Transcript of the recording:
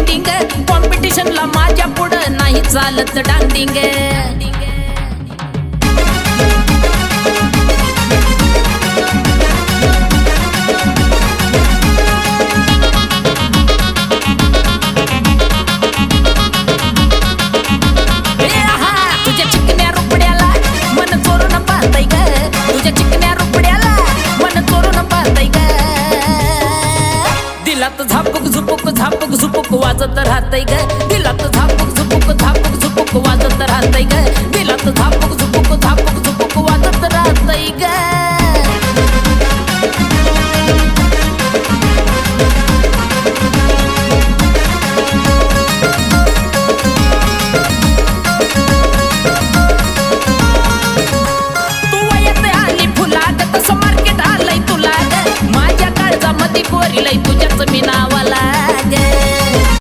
fitting कॉम्पिटिशनला माझ्या पुढं नाही चालत डांडिंग दिलात झापूक झुपूक वाजत राहतय ग दिलात झापूक झुपूक